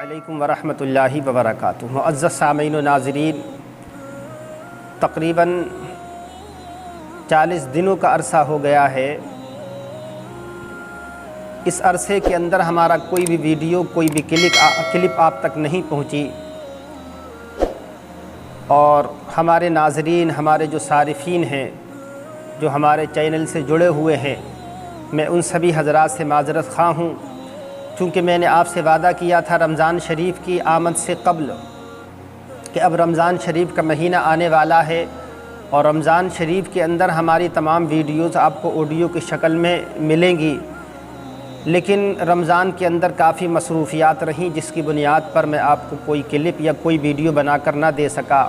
علیکم ورحمۃ اللہ وبرکاتہ۔ معزز سامعین و ناظرین، تقریباً 40 دنوں کا عرصہ ہو گیا ہے۔ اس عرصے کے اندر ہمارا کوئی بھی ویڈیو، کوئی بھی کلپ آپ تک نہیں پہنچی، اور ہمارے ناظرین، ہمارے جو صارفین ہیں، جو ہمارے چینل سے جڑے ہوئے ہیں، میں ان سبھی حضرات سے معذرت خواہ ہوں، چونکہ میں نے آپ سے وعدہ کیا تھا رمضان شریف کی آمد سے قبل کہ اب رمضان شریف کا مہینہ آنے والا ہے، اور رمضان شریف کے اندر ہماری تمام ویڈیوز آپ کو آڈیو کی شکل میں ملیں گی، لیکن رمضان کے اندر کافی مصروفیات رہیں، جس کی بنیاد پر میں آپ کو کوئی کلپ یا کوئی ویڈیو بنا کر نہ دے سکا،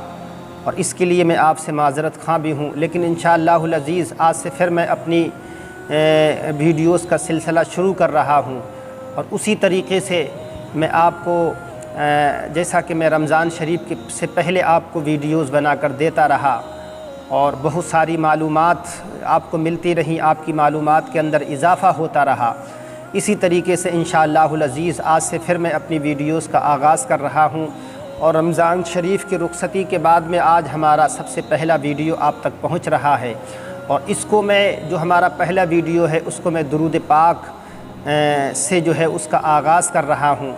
اور اس کے لیے میں آپ سے معذرت خواہ بھی ہوں۔ لیکن انشاءاللہ العزیز آج سے پھر میں اپنی ویڈیوز کا سلسلہ شروع کر رہا ہوں، اور اسی طریقے سے میں آپ کو جیسا کہ میں رمضان شریف سے پہلے آپ کو ویڈیوز بنا کر دیتا رہا، اور بہت ساری معلومات آپ کو ملتی رہیں، آپ کی معلومات کے اندر اضافہ ہوتا رہا، اسی طریقے سے انشاءاللہ العزیز آج سے پھر میں اپنی ویڈیوز کا آغاز کر رہا ہوں، اور رمضان شریف کی رخصتی کے بعد میں آج ہمارا سب سے پہلا ویڈیو آپ تک پہنچ رہا ہے، اور اس کو میں جو ہمارا پہلا ویڈیو ہے اس کو میں درود پاک سے جو ہے اس کا آغاز کر رہا ہوں۔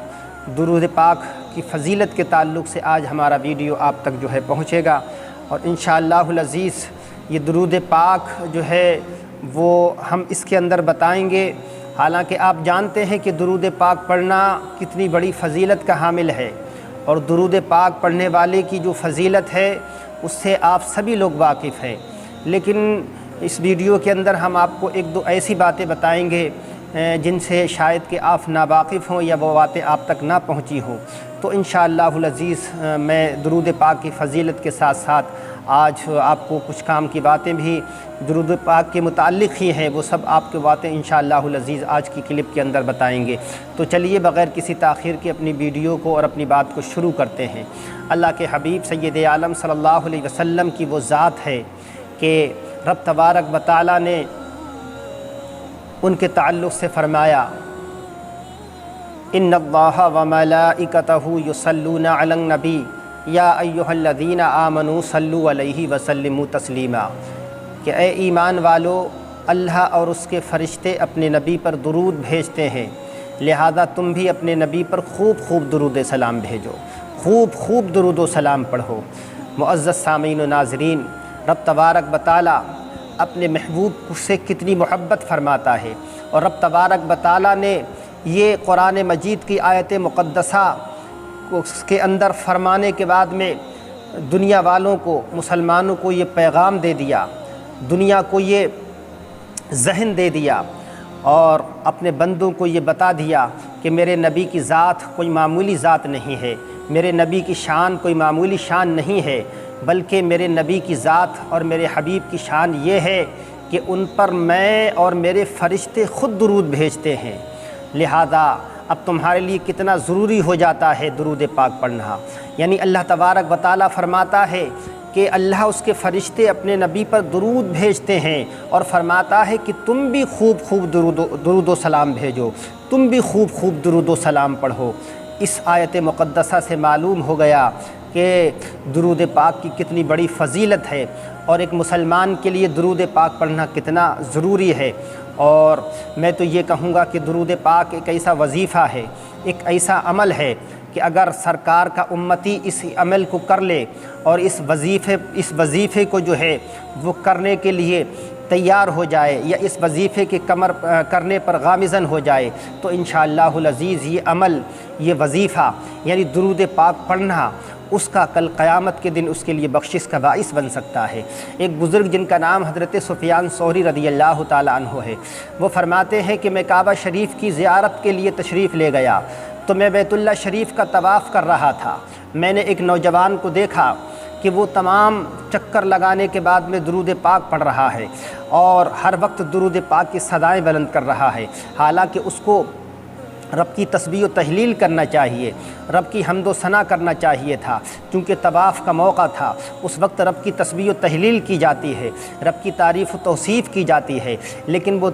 درود پاک کی فضیلت کے تعلق سے آج ہمارا ویڈیو آپ تک جو ہے پہنچے گا، اور انشاءاللہ العزیز یہ درود پاک جو ہے وہ ہم اس کے اندر بتائیں گے۔ حالانکہ آپ جانتے ہیں کہ درود پاک پڑھنا کتنی بڑی فضیلت کا حامل ہے، اور درود پاک پڑھنے والے کی جو فضیلت ہے اس سے آپ سبھی لوگ واقف ہیں، لیکن اس ویڈیو کے اندر ہم آپ کو ایک دو ایسی باتیں بتائیں گے جن سے شاید کہ آپ ناواقف ہوں یا وہ باتیں آپ تک نہ پہنچی ہوں۔ تو انشاءاللہ العزیز میں درود پاک کی فضیلت کے ساتھ ساتھ آج آپ کو کچھ کام کی باتیں بھی درود پاک کے متعلق ہی ہیں، وہ سب آپ کی باتیں انشاءاللہ العزیز آج کی کلپ کے اندر بتائیں گے۔ تو چلیے بغیر کسی تاخیر کے اپنی ویڈیو کو اور اپنی بات کو شروع کرتے ہیں۔ اللہ کے حبیب سید عالم صلی اللہ علیہ وسلم کی وہ ذات ہے کہ رب تبارک و تعالیٰ نے ان کے تعلق سے فرمایا، ان اللہ وملائکتہ یصلون علی النبی یا ایھا الذین آمنوا صلوا علیہ وسلموا تسلیما، کہ اے ایمان والو، اللہ اور اس کے فرشتے اپنے نبی پر درود بھیجتے ہیں، لہذا تم بھی اپنے نبی پر خوب درود سلام بھیجو، خوب درود و سلام پڑھو۔ معزز سامعین و ناظرین، رب تبارک و تعالیٰ اپنے محبوب سے کتنی محبت فرماتا ہے، اور رب تبارک و تعالیٰ نے یہ قرآن مجید کی آیت مقدسہ اس کے اندر فرمانے کے بعد میں دنیا والوں کو، مسلمانوں کو یہ پیغام دے دیا، دنیا کو یہ ذہن دے دیا، اور اپنے بندوں کو یہ بتا دیا کہ میرے نبی کی ذات کوئی معمولی ذات نہیں ہے، میرے نبی کی شان کوئی معمولی شان نہیں ہے، بلکہ میرے نبی کی ذات اور میرے حبیب کی شان یہ ہے کہ ان پر میں اور میرے فرشتے خود درود بھیجتے ہیں، لہذا اب تمہارے لیے کتنا ضروری ہو جاتا ہے درود پاک پڑھنا۔ یعنی اللہ تبارک و تعالیٰ فرماتا ہے کہ اللہ اس کے فرشتے اپنے نبی پر درود بھیجتے ہیں، اور فرماتا ہے کہ تم بھی خوب درود و سلام بھیجو، تم بھی خوب درود و سلام پڑھو۔ اس آیت مقدسہ سے معلوم ہو گیا کہ درود پاک کی کتنی بڑی فضیلت ہے، اور ایک مسلمان کے لیے درود پاک پڑھنا کتنا ضروری ہے۔ اور میں تو یہ کہوں گا کہ درود پاک ایک ایسا وظیفہ ہے، ایک ایسا عمل ہے کہ اگر سرکار کا امتی اس عمل کو کر لے اور اس وظیفے کو جو ہے وہ کرنے کے لیے تیار ہو جائے، یا اس وظیفے کے کرنے پر گامزن ہو جائے، تو انشاءاللہ العزیز یہ عمل، یہ وظیفہ یعنی درود پاک پڑھنا، اس کا کل قیامت کے دن اس کے لیے بخشش کا باعث بن سکتا ہے۔ ایک بزرگ جن کا نام حضرت سفیان ثوری رضی اللہ تعالیٰ عنہ ہے، وہ فرماتے ہیں کہ میں کعبہ شریف کی زیارت کے لیے تشریف لے گیا، تو میں بیت اللہ شریف کا طواف کر رہا تھا، میں نے ایک نوجوان کو دیکھا کہ وہ تمام چکر لگانے کے بعد میں درود پاک پڑھ رہا ہے، اور ہر وقت درود پاک کی صدائیں بلند کر رہا ہے، حالانکہ اس کو رب کی تسبیح و تہلیل کرنا چاہیے، رب کی حمد و ثنا کرنا چاہیے تھا، چونکہ طواف کا موقع تھا۔ اس وقت رب کی تسبیح و تہلیل کی جاتی ہے، رب کی تعریف و توصیف کی جاتی ہے، لیکن وہ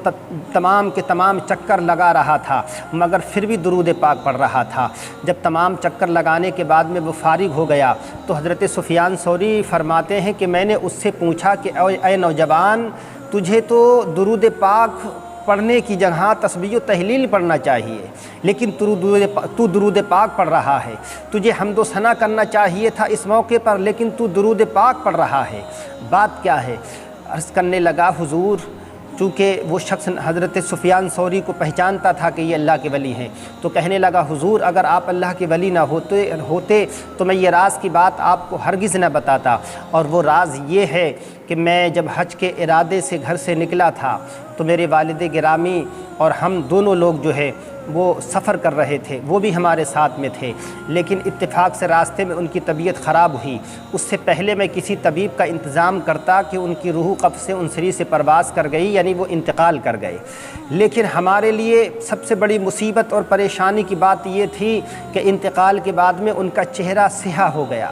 تمام کے تمام چکر لگا رہا تھا مگر پھر بھی درود پاک پڑھ رہا تھا۔ جب تمام چکر لگانے کے بعد میں وہ فارغ ہو گیا تو حضرت سفیان ثوری فرماتے ہیں کہ میں نے اس سے پوچھا کہ اے نوجوان، تجھے تو درود پاک پڑھنے کی جگہ تسبیح و تہلیل پڑھنا چاہیے، لیکن تو درود پاک پڑھ رہا ہے۔ تجھے حمد و ثنا کرنا چاہیے تھا اس موقع پر، لیکن تو درود پاک پڑھ رہا ہے، بات کیا ہے؟ عرض کرنے لگا حضور، چونکہ وہ شخص حضرت سفیان ثوری کو پہچانتا تھا کہ یہ اللہ کے ولی ہیں، تو کہنے لگا حضور اگر آپ اللہ کے ولی نہ ہوتے تو میں یہ راز کی بات آپ کو ہرگز نہ بتاتا، اور وہ راز یہ ہے کہ میں جب حج کے ارادے سے گھر سے نکلا تھا تو میرے والد گرامی اور ہم دونوں لوگ جو ہے وہ سفر کر رہے تھے، وہ بھی ہمارے ساتھ میں تھے، لیکن اتفاق سے راستے میں ان کی طبیعت خراب ہوئی۔ اس سے پہلے میں کسی طبیب کا انتظام کرتا کہ ان کی روح قبض سے انصری سے پرواز کر گئی، یعنی وہ انتقال کر گئے۔ لیکن ہمارے لیے سب سے بڑی مصیبت اور پریشانی کی بات یہ تھی کہ انتقال کے بعد میں ان کا چہرہ سیاہ ہو گیا،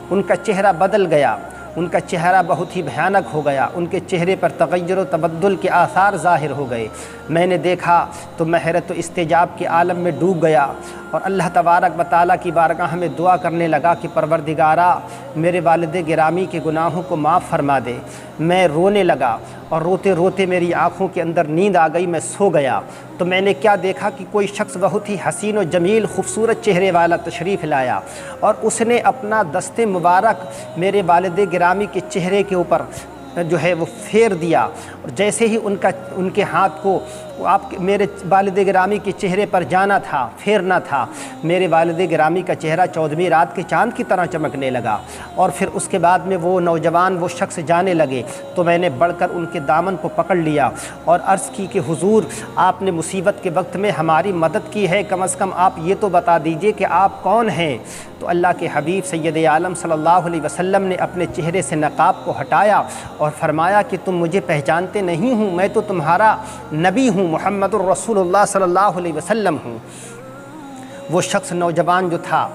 ان کا چہرہ بدل گیا، ان کا چہرہ بہت ہی بھیانک ہو گیا، ان کے چہرے پر تغیر و تبدل کے آثار ظاہر ہو گئے۔ میں نے دیکھا تو میں حیرت و استعجاب کے عالم میں ڈوب گیا اور اللہ تبارک و تعالیٰ کی بارگاہ میں دعا کرنے لگا کہ پروردگارا میرے والد گرامی کے گناہوں کو معاف فرما دے۔ میں رونے لگا اور روتے روتے میری آنکھوں کے اندر نیند آ گئی، میں سو گیا تو میں نے کیا دیکھا کہ کوئی شخص بہت ہی حسین و جمیل خوبصورت چہرے والا تشریف لایا اور اس نے اپنا دست مبارک میرے والد گرامی کے چہرے کے اوپر جو ہے وہ پھیر دیا، اور جیسے ہی ان کے ہاتھ کو میرے والد گرامی کے چہرے پر جانا تھا، پھیرنا تھا، میرے والد گرامی کا چہرہ 14ویں رات کے چاند کی طرح چمکنے لگا۔ اور پھر اس کے بعد میں وہ نوجوان وہ شخص جانے لگے تو میں نے بڑھ کر ان کے دامن کو پکڑ لیا اور عرض کی کہ حضور آپ نے مصیبت کے وقت میں ہماری مدد کی ہے، کم از کم آپ یہ تو بتا دیجئے کہ آپ کون ہیں؟ تو اللہ کے حبیب سید عالم صلی اللہ علیہ وسلم نے اپنے چہرے سے نقاب کو ہٹایا اور فرمایا کہ تم مجھے پہچانتے نہیں ہوں، میں تو تمہارا نبی ہوں، محمد الرسول اللہ صلی اللہ علیہ وسلم ہوں۔ وہ شخص نوجوان جو تھا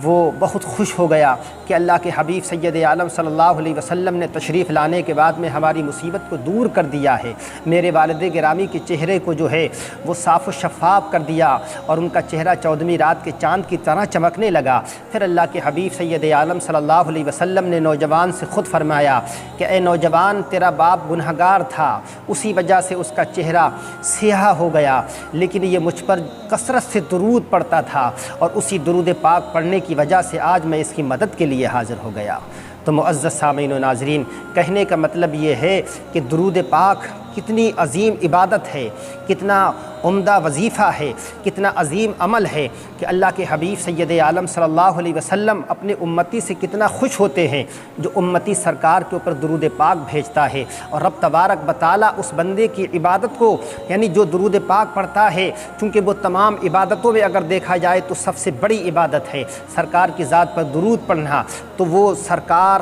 وہ بہت خوش ہو گیا کہ اللہ کے حبیب سید عالم صلی اللہ علیہ وسلم نے تشریف لانے کے بعد میں ہماری مصیبت کو دور کر دیا ہے، میرے والد گرامی کے چہرے کو جو ہے وہ صاف و شفاف کر دیا اور ان کا چہرہ 14ویں رات کے چاند کی طرح چمکنے لگا۔ پھر اللہ کے حبیب سید عالم صلی اللہ علیہ وسلم نے نوجوان سے خود فرمایا کہ اے نوجوان، تیرا باپ گنہگار تھا، اسی وجہ سے اس کا چہرہ سیاہ ہو گیا، لیکن یہ مجھ پر کثرت سے درود پڑتا تھا اور اسی درود پاک پڑھنے کی وجہ سے آج میں اس کی مدد کے لیے حاضر ہو گیا۔ تو معزز سامعین و ناظرین، کہنے کا مطلب یہ ہے کہ درود پاک کتنی عظیم عبادت ہے، کتنا عمدہ وظیفہ ہے، کتنا عظیم عمل ہے کہ اللہ کے حبیب سید عالم صلی اللہ علیہ وسلم اپنے امتی سے کتنا خوش ہوتے ہیں جو امتی سرکار کے اوپر درود پاک بھیجتا ہے، اور رب تبارک و تعالیٰ اس بندے کی عبادت کو، یعنی جو درود پاک پڑھتا ہے، چونکہ وہ تمام عبادتوں میں اگر دیکھا جائے تو سب سے بڑی عبادت ہے سرکار کی ذات پر درود پڑھنا، تو وہ سرکار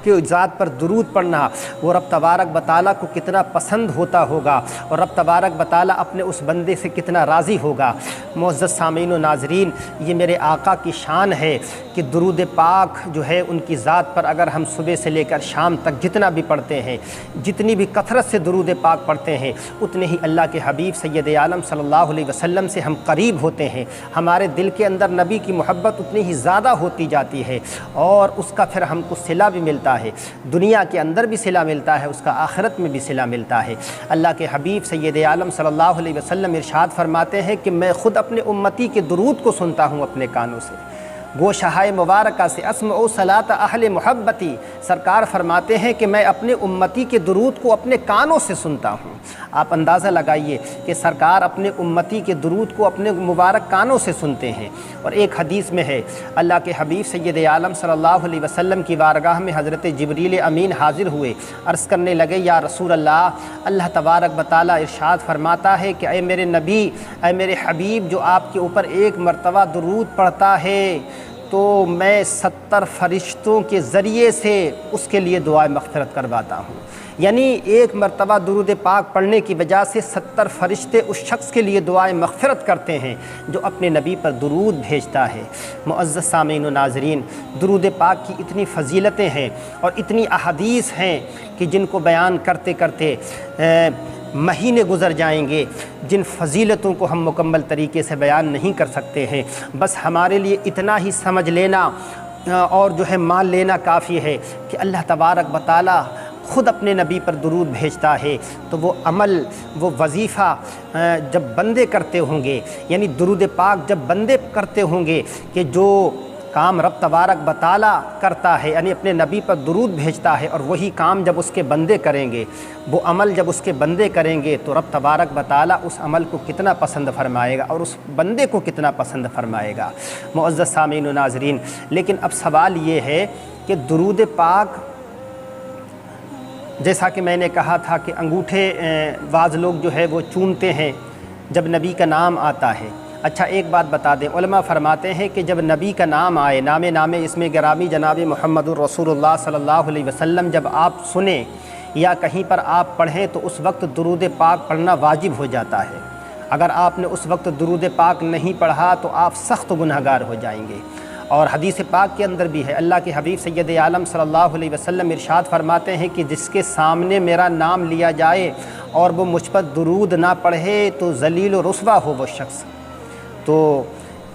کی ذات پر درود پڑھنا وہ رب تبارک و تعالیٰ کو کتنا پسند ہوتا ہوگا، اور رب تبارک و تعالیٰ اپنے اس بندے سے کتنا راضی ہوگا۔ معزز سامعین و ناظرین، یہ میرے آقا کی شان ہے کہ درود پاک جو ہے ان کی ذات پر اگر ہم صبح سے لے کر شام تک جتنا بھی پڑھتے ہیں، جتنی بھی کثرت سے درود پاک پڑھتے ہیں، اتنے ہی اللہ کے حبیب سید عالم صلی اللہ علیہ وسلم سے ہم قریب ہوتے ہیں، ہمارے دل کے اندر نبی کی محبت اتنی ہی زیادہ ہوتی جاتی ہے، اور اس کا پھر ہم کو صلہ بھی ملتا ہے، دنیا کے اندر بھی صلہ ملتا ہے، اس کا آخرت میں بھی صلہ ملتا ہے۔ اللہ کے حبیب سید عالم صلی اللہ علیہ وسلم ارشاد فرماتے ہیں کہ میں خود اپنے امتی کے درود کو سنتا ہوں اپنے کانوں سے، گوشہائے مبارکہ سے اسمع صلاۃ اہل محبتی، سرکار فرماتے ہیں کہ میں اپنے امتی کے درود کو اپنے کانوں سے سنتا ہوں۔ آپ اندازہ لگائیے کہ سرکار اپنے امتی کے درود کو اپنے مبارک کانوں سے سنتے ہیں۔ اور ایک حدیث میں ہے، اللہ کے حبیب سید عالم صلی اللہ علیہ وسلم کی بارگاہ میں حضرت جبریل امین حاضر ہوئے، عرض کرنے لگے یا رسول اللہ، اللہ تبارک و تعالیٰ ارشاد فرماتا ہے کہ اے میرے نبی، اے میرے حبیب، جو آپ کے اوپر ایک مرتبہ درود پڑھتا ہے تو میں 70 فرشتوں کے ذریعے سے اس کے لیے دعائے مغفرت کرواتا ہوں۔ یعنی ایک مرتبہ درود پاک پڑھنے کی وجہ سے 70 فرشتے اس شخص کے لیے دعائے مغفرت کرتے ہیں جو اپنے نبی پر درود بھیجتا ہے۔ معزز سامعین و ناظرین، درود پاک کی اتنی فضیلتیں ہیں اور اتنی احادیث ہیں کہ جن کو بیان کرتے کرتے مہینے گزر جائیں گے، جن فضیلتوں کو ہم مکمل طریقے سے بیان نہیں کر سکتے ہیں۔ بس ہمارے لیے اتنا ہی سمجھ لینا اور جو ہے مان لینا کافی ہے کہ اللہ تبارک و تعالی خود اپنے نبی پر درود بھیجتا ہے، تو وہ عمل، وہ وظیفہ جب بندے کرتے ہوں گے، یعنی درود پاک جب بندے کرتے ہوں گے کہ جو کام رب تبارک و تعالی کرتا ہے، یعنی اپنے نبی پر درود بھیجتا ہے، اور وہی کام جب اس کے بندے کریں گے، وہ عمل جب اس کے بندے کریں گے تو رب تبارک و تعالی اس عمل کو کتنا پسند فرمائے گا اور اس بندے کو کتنا پسند فرمائے گا۔ معزز سامعین و ناظرین، لیکن اب سوال یہ ہے کہ درود پاک، جیسا کہ میں نے کہا تھا کہ انگوٹھے بعض لوگ جو ہے وہ چومتے ہیں جب نبی کا نام آتا ہے۔ اچھا ایک بات بتا دیں، علماء فرماتے ہیں کہ جب نبی کا نام آئے، نام اسم گرامی جناب محمد الرسول اللہ صلی اللہ علیہ وسلم جب آپ سنیں یا کہیں پر آپ پڑھیں تو اس وقت درود پاک پڑھنا واجب ہو جاتا ہے۔ اگر آپ نے اس وقت درود پاک نہیں پڑھا تو آپ سخت گنہگار ہو جائیں گے۔ اور حدیث پاک کے اندر بھی ہے، اللہ کے حبیب سید عالم صلی اللہ علیہ وسلم ارشاد فرماتے ہیں کہ جس کے سامنے میرا نام لیا جائے اور وہ مجھ پر درود نہ پڑھے تو ذلیل و رسوا ہو وہ شخص۔ تو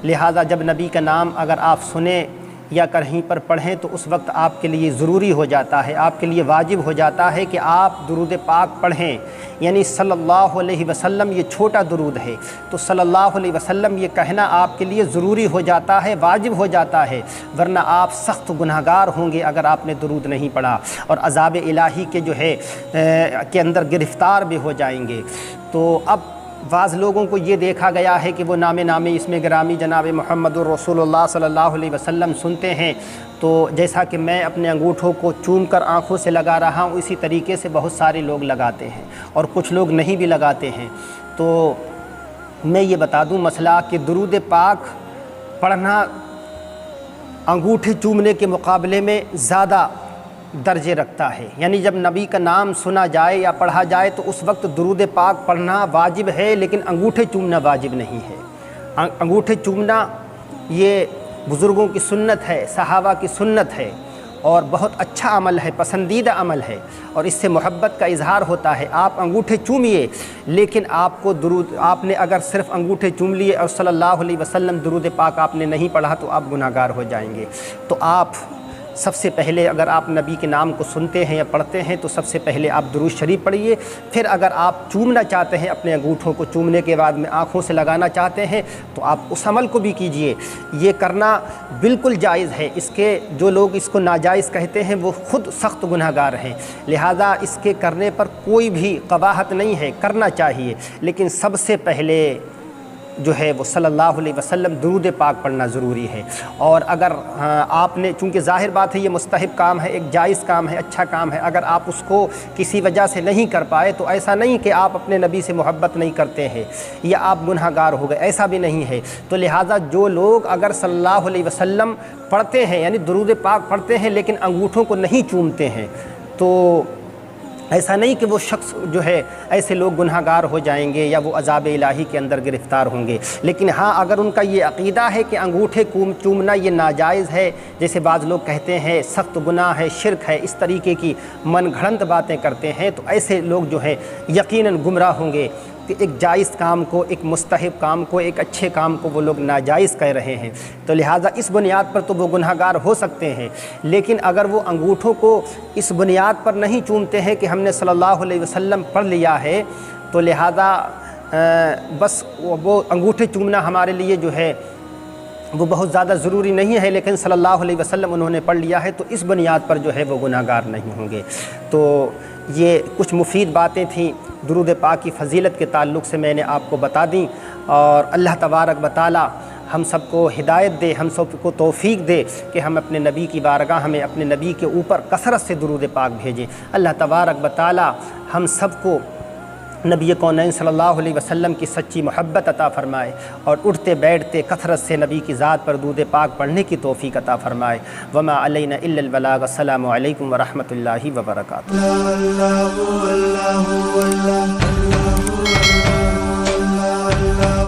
لہٰذا جب نبی کا نام اگر آپ سنیں یا کہیں پر پڑھیں تو اس وقت آپ کے لیے ضروری ہو جاتا ہے، آپ کے لیے واجب ہو جاتا ہے کہ آپ درود پاک پڑھیں، یعنی صلی اللہ علیہ وسلم یہ چھوٹا درود ہے، تو صلی اللہ علیہ وسلم یہ کہنا آپ کے لیے ضروری ہو جاتا ہے، واجب ہو جاتا ہے، ورنہ آپ سخت گنہگار ہوں گے اگر آپ نے درود نہیں پڑھا، اور عذاب الہی کے جو ہے کے اندر گرفتار بھی ہو جائیں گے۔ تو اب بعض لوگوں کو یہ دیکھا گیا ہے کہ وہ نام اسم گرامی جناب محمد الرسول اللہ صلی اللہ علیہ وسلم سنتے ہیں، تو جیسا کہ میں اپنے انگوٹھوں کو چوم کر آنکھوں سے لگا رہا ہوں، اسی طریقے سے بہت سارے لوگ لگاتے ہیں اور کچھ لوگ نہیں بھی لگاتے ہیں۔ تو میں یہ بتا دوں مسئلہ کہ درود پاک پڑھنا انگوٹھے چومنے کے مقابلے میں زیادہ درجے رکھتا ہے، یعنی جب نبی کا نام سنا جائے یا پڑھا جائے تو اس وقت درود پاک پڑھنا واجب ہے، لیکن انگوٹھے چومنا واجب نہیں ہے۔ انگوٹھے چومنا یہ بزرگوں کی سنت ہے، صحابہ کی سنت ہے، اور بہت اچھا عمل ہے، پسندیدہ عمل ہے، اور اس سے محبت کا اظہار ہوتا ہے۔ آپ انگوٹھے چومیے، لیکن آپ نے اگر صرف انگوٹھے چوم لیے اور صلی اللہ علیہ وسلم درود پاک آپ نے نہیں پڑھا تو آپ گناہگار ہو جائیں گے۔ تو آپ سب سے پہلے اگر آپ نبی کے نام کو سنتے ہیں یا پڑھتے ہیں تو سب سے پہلے آپ درود شریف پڑھیے، پھر اگر آپ چومنا چاہتے ہیں، اپنے انگوٹھوں کو چومنے کے بعد میں آنکھوں سے لگانا چاہتے ہیں تو آپ اس عمل کو بھی کیجئے۔ یہ کرنا بالکل جائز ہے، اس کے جو لوگ اس کو ناجائز کہتے ہیں وہ خود سخت گنہگار ہیں، لہذا اس کے کرنے پر کوئی بھی قباحت نہیں ہے، کرنا چاہیے، لیکن سب سے پہلے جو ہے وہ صلی اللہ علیہ وسلم درود پاک پڑھنا ضروری ہے۔ اور اگر آپ نے، چونکہ ظاہر بات ہے یہ مستحب کام ہے، ایک جائز کام ہے، اچھا کام ہے، اگر آپ اس کو کسی وجہ سے نہیں کر پائے تو ایسا نہیں کہ آپ اپنے نبی سے محبت نہیں کرتے ہیں یا آپ گنہگار ہو گئے، ایسا بھی نہیں ہے۔ تو لہٰذا جو لوگ اگر صلی اللہ علیہ وسلم پڑھتے ہیں، یعنی درود پاک پڑھتے ہیں لیکن انگوٹھوں کو نہیں چومتے ہیں، تو ایسا نہیں کہ وہ شخص جو ہے، ایسے لوگ گنہگار ہو جائیں گے یا وہ عذاب الہی کے اندر گرفتار ہوں گے۔ لیکن ہاں اگر ان کا یہ عقیدہ ہے کہ انگوٹھے چومنا یہ ناجائز ہے، جیسے بعض لوگ کہتے ہیں سخت گناہ ہے، شرک ہے، اس طریقے کی من گھڑنت باتیں کرتے ہیں، تو ایسے لوگ جو ہیں یقیناً گمراہ ہوں گے کہ ایک جائز کام کو، ایک مستحب کام کو، ایک اچھے کام کو وہ لوگ ناجائز کہہ رہے ہیں۔ تو لہٰذا اس بنیاد پر تو وہ گنہگار ہو سکتے ہیں، لیکن اگر وہ انگوٹھوں کو اس بنیاد پر نہیں چومتے ہیں کہ ہم نے صلی اللہ علیہ وسلم پڑھ لیا ہے، تو لہٰذا بس وہ انگوٹھے چومنا ہمارے لیے جو ہے وہ بہت زیادہ ضروری نہیں ہے، لیکن صلی اللہ علیہ وسلم انہوں نے پڑھ لیا ہے تو اس بنیاد پر جو ہے وہ گنہگار نہیں ہوں گے۔ تو یہ کچھ مفید باتیں تھیں درود پاک کی فضیلت کے تعلق سے میں نے آپ کو بتا دیں، اور اللہ تبارک و تعالی ہم سب کو ہدایت دے، ہم سب کو توفیق دے کہ ہم اپنے نبی کی بارگاہ میں اپنے نبی کے اوپر کثرت سے درود پاک بھیجیں۔ اللہ تبارک و تعالی ہم سب کو نبی کونین صلی اللہ علیہ وسلم کی سچی محبت عطا فرمائے، اور اٹھتے بیٹھتے کثرت سے نبی کی ذات پر درود پاک پڑھنے کی توفیق عطا فرمائے۔ وما علینا الا البلاغ۔ السلام علیکم ورحمۃ اللہ وبرکاتہ۔